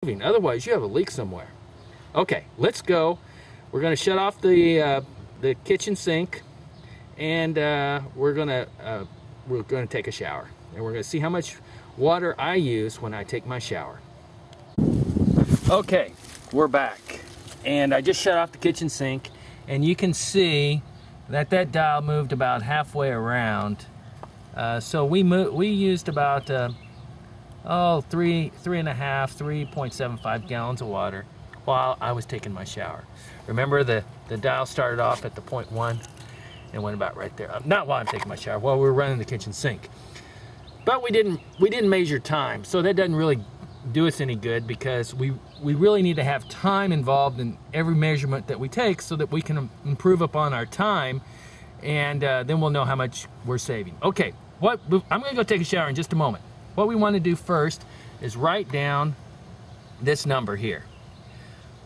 Otherwise, you have a leak somewhere. Okay, let's go. We're going to shut off the kitchen sink, and we're going to take a shower, and we're going to see how much water I use when I take my shower. Okay, we're back, and I just shut off the kitchen sink, and you can see that dial moved about halfway around. So we used about 3.75 gallons of water while I was taking my shower. Remember, the dial started off at the 0.1 and went about right there. Not while I'm taking my shower, while we were running the kitchen sink. But we didn't measure time, so that doesn't really do us any good, because we really need to have time involved in every measurement that we take so that we can improve upon our time, and then we'll know how much we're saving. Okay, I'm going to go take a shower in just a moment. What we want to do first is write down this number here.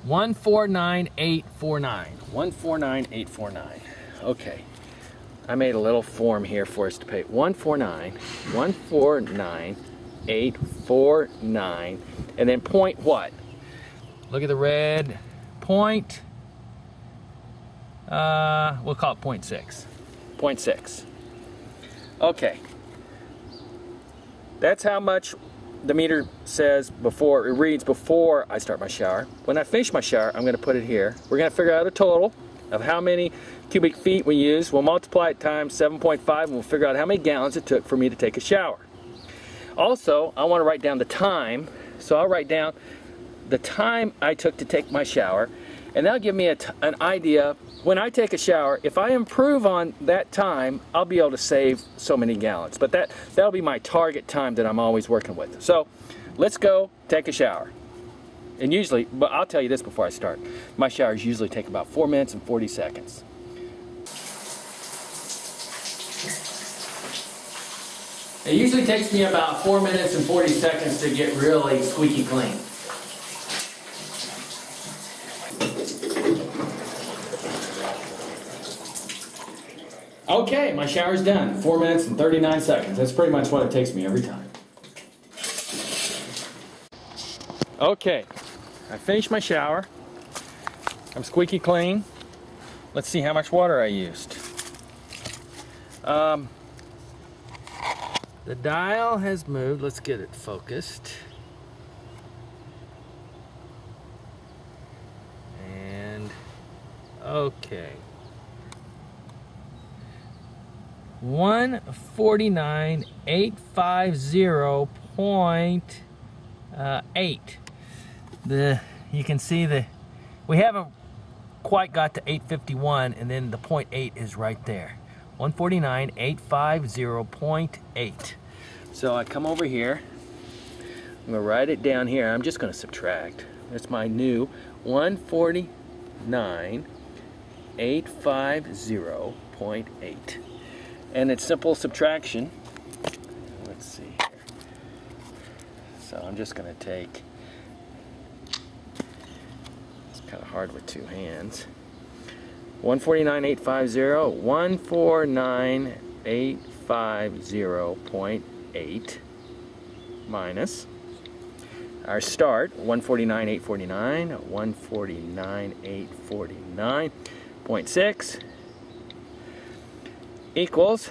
149849. 149849. Okay. I made a little form here for us to pay. 149849, and then point what? Look at the red point. We'll call it 0.6. 0.6. Okay. That's how much the meter says before, it reads before I start my shower. When I finish my shower, I'm going to put it here. We're going to figure out a total of how many cubic feet we use. We'll multiply it times 7.5, and we'll figure out how many gallons it took for me to take a shower. Also, I want to write down the time, so I'll write down the time I took to take my shower, and that'll give me an idea. When I take a shower, if I improve on that time, I'll be able to save so many gallons. But that'll be my target time that I'm always working with. So let's go take a shower. And usually, but I'll tell you this before I start, my showers usually take about 4 minutes and 40 seconds. It usually takes me about 4 minutes and 40 seconds to get really squeaky clean. Okay, my shower's done. 4 minutes and 39 seconds. That's pretty much what it takes me every time. Okay, I finished my shower. I'm squeaky clean. Let's see how much water I used. The dial has moved. Let's get it focused. And okay. 149,850.8. You can see we haven't quite got to 851, and then the 0.8 is right there. 149,850.8. So I come over here. I'm going to write it down here. I'm just going to subtract. That's my new 149,850.8. And it's simple subtraction. Let's see here. So I'm just going to take, it's kind of hard with two hands. 149,850, 149,850.8 minus our start, 149,849, 149,849.6 equals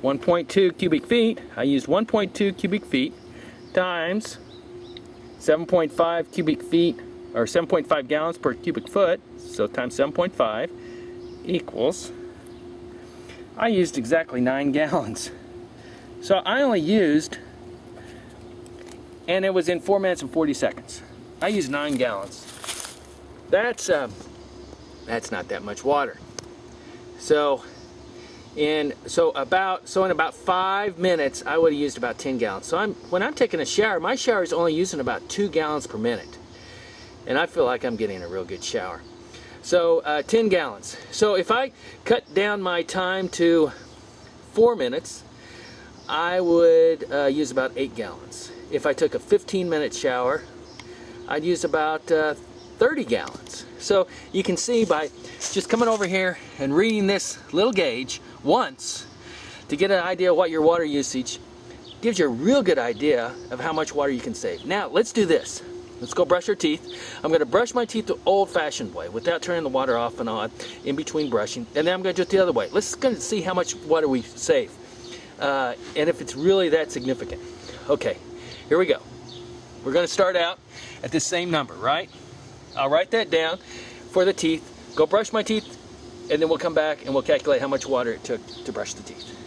1.2 cubic feet. I used 1.2 cubic feet times 7.5 cubic feet, or 7.5 gallons per cubic foot, so times 7.5 equals, I used exactly 9 gallons. So I only used, and it was in 4 minutes and 40 seconds. I used 9 gallons. That's not that much water. So in about 5 minutes, I would have used about 10 gallons. So when I'm taking a shower, my shower is only using about 2 gallons per minute. And I feel like I'm getting a real good shower. So 10 gallons. So if I cut down my time to 4 minutes, I would use about 8 gallons. If I took a 15-minute shower, I'd use about 30 gallons. So you can see by just coming over here and reading this little gauge once to get an idea of what your water usage gives you a real good idea of how much water you can save. Now let's do this. Let's go brush our teeth. I'm going to brush my teeth the old-fashioned way without turning the water off and on in between brushing. And then I'm going to do it the other way. Let's see how much water we save and if it's really that significant. Okay, here we go. We're going to start out at the same number, right? I'll write that down for the teeth. Go brush my teeth, and then we'll come back and we'll calculate how much water it took to brush the teeth.